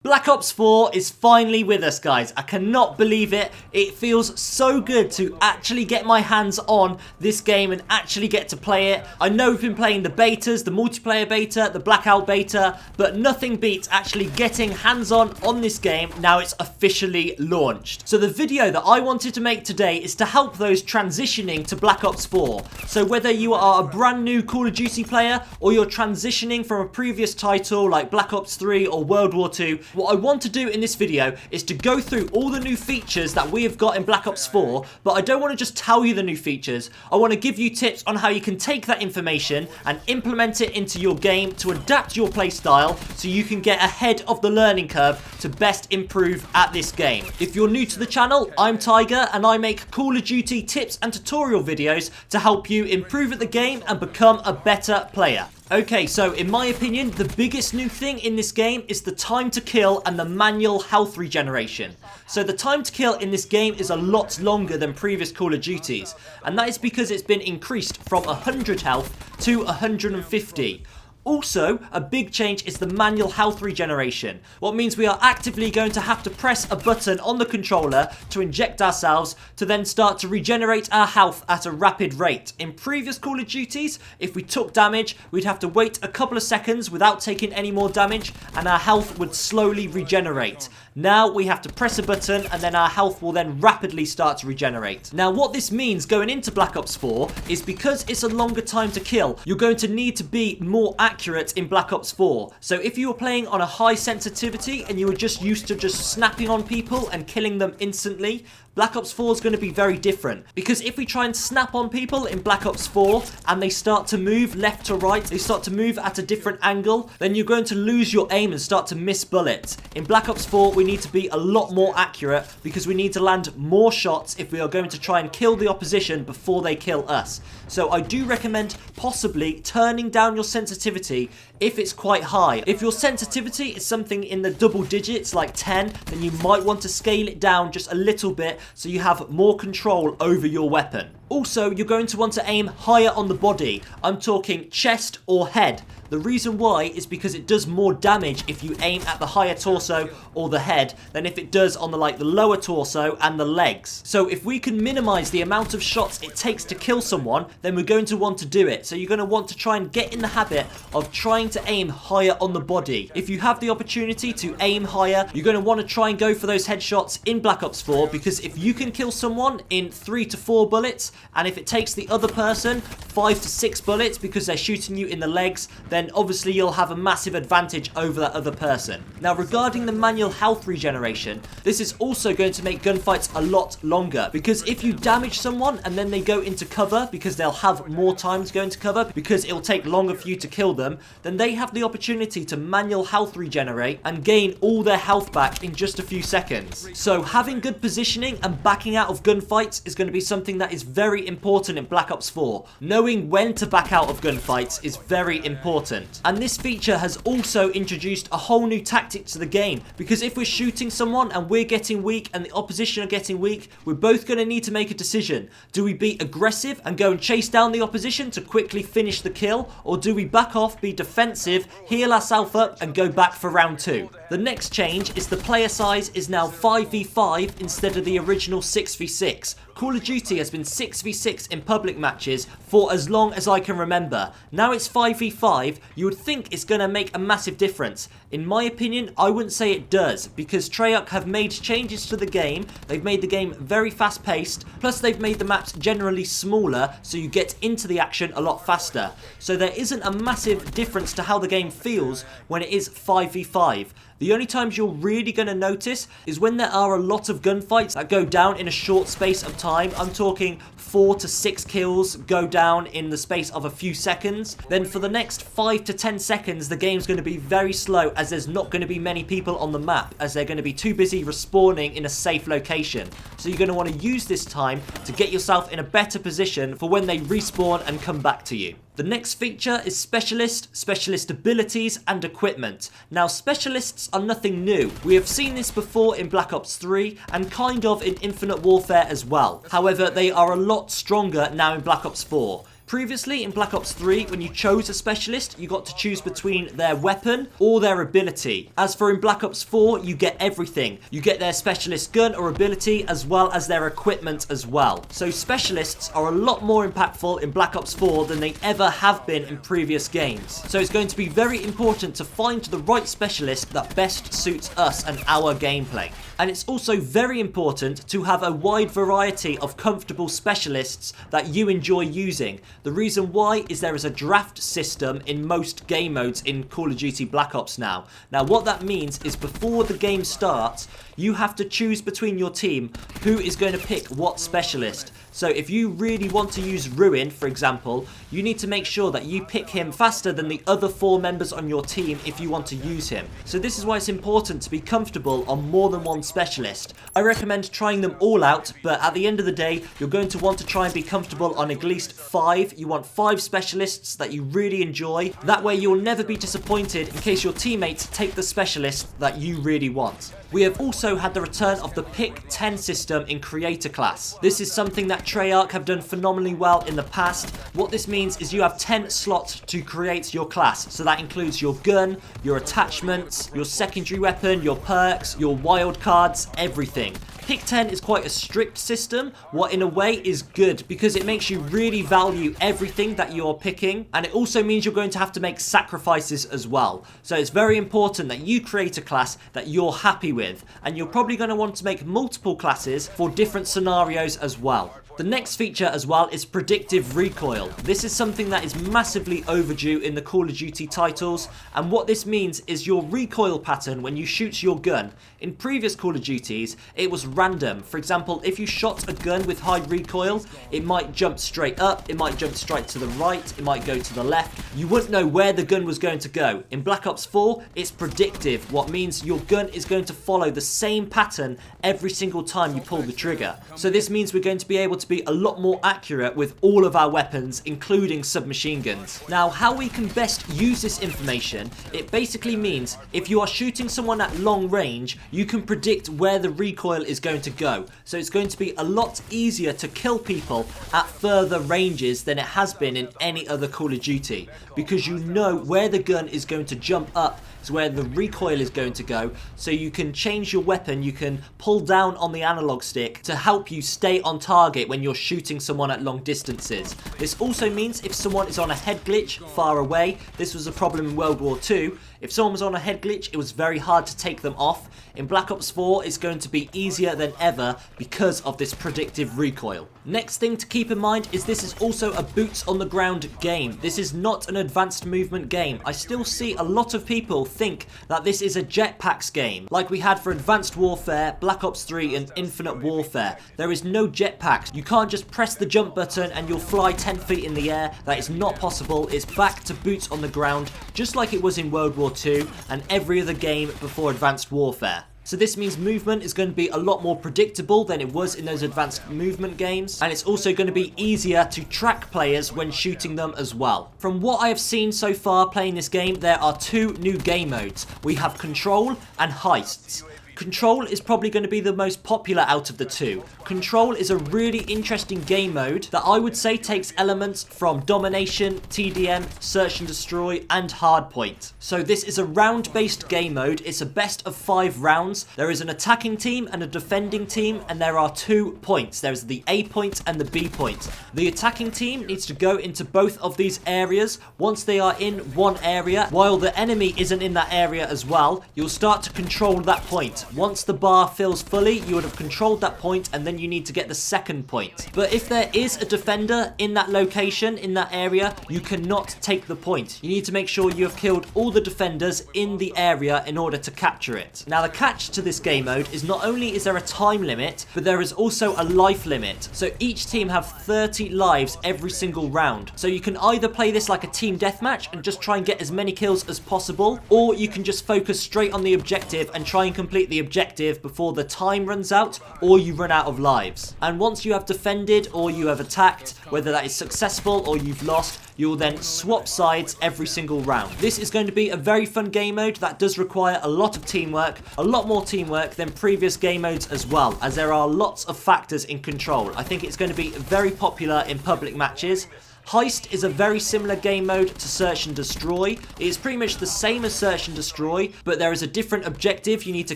Black Ops 4 is finally with us, guys. I cannot believe it. It feels so good to actually get my hands on this game and actually get to play it. I know we've been playing the betas, the multiplayer beta, the Blackout beta, but nothing beats actually getting hands-on this game now it's officially launched. So the video that I wanted to make today is to help those transitioning to Black Ops 4. So whether you are a brand new Call of Duty player or you're transitioning from a previous title like Black Ops 3 or World War 2, what I want to do in this video is to go through all the new features that we have got in Black Ops 4, but I don't want to just tell you the new features. I want to give you tips on how you can take that information and implement it into your game to adapt your playstyle so you can get ahead of the learning curve to best improve at this game. If you're new to the channel, I'm Tiger and I make Call of Duty tips and tutorial videos to help you improve at the game and become a better player. Okay, so in my opinion, the biggest new thing in this game is the time to kill and the manual health regeneration. So the time to kill in this game is a lot longer than previous Call of Duties, and that is because it's been increased from 100 health to 150. Also, a big change is the manual health regeneration, what means we are actively going to have to press a button on the controller to inject ourselves to then start to regenerate our health at a rapid rate. In previous Call of Duties, if we took damage, we'd have to wait a couple of seconds without taking any more damage and our health would slowly regenerate. Now we have to press a button and then our health will then rapidly start to regenerate. Now what this means going into Black Ops 4 is because it's a longer time to kill, you're going to need to be more accurate in Black Ops 4. So if you were playing on a high sensitivity and you were just used to just snapping on people and killing them instantly, Black Ops 4 is going to be very different, because if we try and snap on people in Black Ops 4 and they start to move left to right, they start to move at a different angle, then you're going to lose your aim and start to miss bullets. In Black Ops 4 we need to be a lot more accurate because we need to land more shots if we are going to try and kill the opposition before they kill us. So I do recommend possibly turning down your sensitivity if it's quite high. If your sensitivity is something in the double digits like 10, then you might want to scale it down just a little bit so you have more control over your weapon. Also, you're going to want to aim higher on the body. I'm talking chest or head. The reason why is because it does more damage if you aim at the higher torso or the head than if it does on the lower torso and the legs. So if we can minimize the amount of shots it takes to kill someone, then we're going to want to do it. So you're going to want to try and get in the habit of trying to aim higher on the body. If you have the opportunity to aim higher, you're going to want to try and go for those headshots in Black Ops 4, because if you can kill someone in 3 to 4 bullets, and if it takes the other person 5 to 6 bullets because they're shooting you in the legs, then obviously you'll have a massive advantage over that other person. Now regarding the manual health regeneration, this is also going to make gunfights a lot longer, because if you damage someone and then they go into cover because they'll have more time to go into cover because it'll take longer for you to kill them, then they have the opportunity to manual health regenerate and gain all their health back in just a few seconds. So having good positioning and backing out of gunfights is going to be something that is very important in Black Ops 4. Knowing when to back out of gunfights is very important. And this feature has also introduced a whole new tactic to the game, because if we're shooting someone and we're getting weak and the opposition are getting weak, we're both going to need to make a decision. Do we be aggressive and go and chase down the opposition to quickly finish the kill, or do we back off, be defensive, heal ourselves up and go back for round 2? The next change is the player size is now 5v5 instead of the original 6v6. Call of Duty has been 6v6 in public matches for as long as I can remember. Now it's 5v5, you would think it's going to make a massive difference. In my opinion, I wouldn't say it does, because Treyarch have made changes to the game. They've made the game very fast paced, plus they've made the maps generally smaller so you get into the action a lot faster. So there isn't a massive difference to how the game feels when it is 5v5. The only times you're really going to notice is when there are a lot of gunfights that go down in a short space of time. I'm talking 4 to 6 kills go down in the space of a few seconds. Then for the next 5 to 10 seconds, the game's going to be very slow, as there's not going to be many people on the map, as they're going to be too busy respawning in a safe location. So you're going to want to use this time to get yourself in a better position for when they respawn and come back to you. The next feature is specialist abilities and equipment. Now specialists are nothing new. We have seen this before in Black Ops 3 and kind of in Infinite Warfare as well. However, they are a lot stronger now in Black Ops 4. Previously in Black Ops 3, when you chose a specialist, you got to choose between their weapon or their ability. As for in Black Ops 4, you get everything. You get their specialist gun or ability as well as their equipment as well. So specialists are a lot more impactful in Black Ops 4 than they ever have been in previous games. So it's going to be very important to find the right specialist that best suits us and our gameplay. And it's also very important to have a wide variety of comfortable specialists that you enjoy using. The reason why is there is a draft system in most game modes in Call of Duty Black Ops now. Now what that means is before the game starts, you have to choose between your team who is going to pick what specialist. So if you really want to use Ruin, for example, you need to make sure that you pick him faster than the other 4 members on your team if you want to use him. So this is why it's important to be comfortable on more than one specialist. I recommend trying them all out, but at the end of the day, you're going to want to try and be comfortable on at least 5. You want 5 specialists that you really enjoy. That way you'll never be disappointed in case your teammates take the specialist that you really want. We have also had the return of the Pick 10 system in Creator Class. This is something that Treyarch have done phenomenally well in the past. What this means is you have 10 slots to create your class. So that includes your gun, your attachments, your secondary weapon, your perks, your wild cards, everything. Pick 10 is quite a strict system, what in a way is good because it makes you really value everything that you're picking, and it also means you're going to have to make sacrifices as well. So it's very important that you create a class that you're happy with, and you're probably going to want to make multiple classes for different scenarios as well. The next feature as well is predictive recoil. This is something that is massively overdue in the Call of Duty titles, and what this means is your recoil pattern when you shoot your gun. In previous Call of Duties, it was random. For example, if you shot a gun with high recoil, it might jump straight up, it might jump straight to the right, it might go to the left. You wouldn't know where the gun was going to go. In Black Ops 4, it's predictive, what means your gun is going to follow the same pattern every single time you pull the trigger. So this means we're going to be able to be a lot more accurate with all of our weapons, including submachine guns. Now, how we can best use this information, it basically means if you are shooting someone at long range, you can predict where the recoil is going to go. So it's going to be a lot easier to kill people at further ranges than it has been in any other Call of Duty, because you know where the gun is going to jump up, is where the recoil is going to go, so you can change your weapon, you can pull down on the analog stick to help you stay on target when you're shooting someone at long distances. This also means if someone is on a head glitch far away, this was a problem in World War II, if someone was on a head glitch, it was very hard to take them off. In Black Ops 4, it's going to be easier than ever because of this predictive recoil. Next thing to keep in mind is this is also a boots on the ground game. This is not an advanced movement game. I still see a lot of people think that this is a jetpacks game, like we had for Advanced Warfare, Black Ops 3 and Infinite Warfare. There is no jetpacks. You can't just press the jump button and you'll fly 10 feet in the air. That is not possible. It's back to boots on the ground, just like it was in World War II and every other game before Advanced Warfare. So this means movement is going to be a lot more predictable than it was in those advanced movement games, and it's also going to be easier to track players when shooting them as well. From what I have seen so far playing this game, there are 2 new game modes. We have Control and Heists. Control is probably going to be the most popular out of the 2. Control is a really interesting game mode that I would say takes elements from Domination, TDM, Search and Destroy, and Hardpoint. So this is a round-based game mode. It's a best of 5 rounds. There is an attacking team and a defending team, and there are 2 points. There is the A point and the B point. The attacking team needs to go into both of these areas. Once they are in one area, while the enemy isn't in that area as well, you'll start to control that point. Once the bar fills fully, you would have controlled that point, and then you need to get the second point. But if there is a defender in that location, in that area, you cannot take the point. You need to make sure you have killed all the defenders in the area in order to capture it. Now, the catch to this game mode is not only is there a time limit, but there is also a life limit. So each team have 30 lives every single round. So you can either play this like a team deathmatch and just try and get as many kills as possible, or you can just focus straight on the objective and try and complete the objective before the time runs out or you run out of lives. And once you have defended or you have attacked, whether that is successful or you've lost, you will then swap sides every single round. This is going to be a very fun game mode that does require a lot of teamwork, a lot more teamwork than previous game modes as well, as there are lots of factors in Control. I think it's going to be very popular in public matches. Heist is a very similar game mode to Search and Destroy. It's pretty much the same as Search and Destroy, but there is a different objective. You need to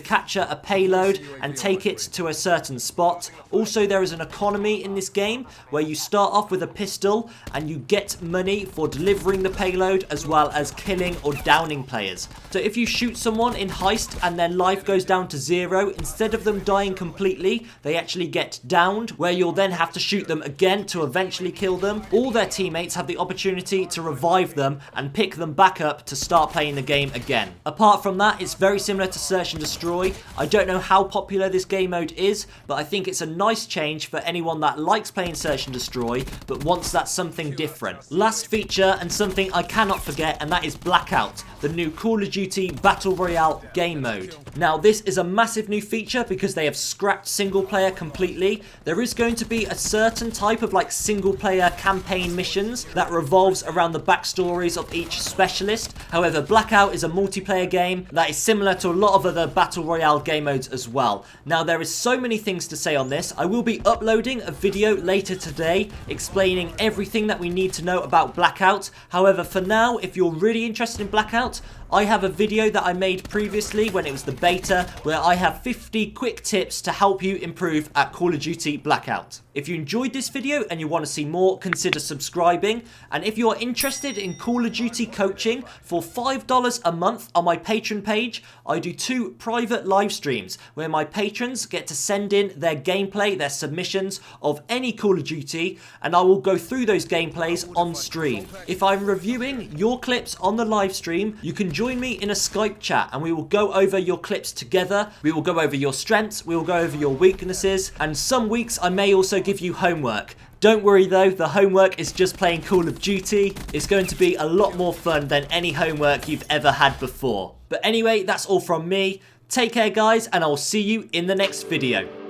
capture a payload and take it to a certain spot. Also, there is an economy in this game where you start off with a pistol and you get money for delivering the payload as well as killing or downing players. So if you shoot someone in Heist and their life goes down to 0, instead of them dying completely, they actually get downed, where you'll then have to shoot them again to eventually kill them. All their teammates have the opportunity to revive them and pick them back up to start playing the game again. Apart from that, it's very similar to Search and Destroy. I don't know how popular this game mode is, but I think it's a nice change for anyone that likes playing Search and Destroy but wants that something different. Last feature, and something I cannot forget, and that is Blackout, the new Call of Duty Battle Royale game mode. Now, this is a massive new feature because they have scrapped single player completely. There is going to be a certain type of like single player campaign missions that revolves around the backstories of each specialist. However, Blackout is a multiplayer game that is similar to a lot of other Battle Royale game modes as well. Now, there is so many things to say on this. I will be uploading a video later today explaining everything that we need to know about Blackout. However, for now, if you're really interested in Blackout, I have a video that I made previously when it was the beta where I have 50 quick tips to help you improve at Call of Duty Blackout. If you enjoyed this video and you want to see more, consider subscribing. And if you're interested in Call of Duty coaching, for $5 a month on my Patreon page, I do 2 private live streams where my patrons get to send in their gameplay, their submissions of any Call of Duty, and I will go through those gameplays on stream. If I'm reviewing your clips on the live stream, you can join me in a Skype chat and we will go over your clips together. We will go over your strengths, we will go over your weaknesses, and some weeks I may also give you homework. Don't worry though, the homework is just playing Call of Duty. It's going to be a lot more fun than any homework you've ever had before. But anyway, that's all from me. Take care guys, and I'll see you in the next video.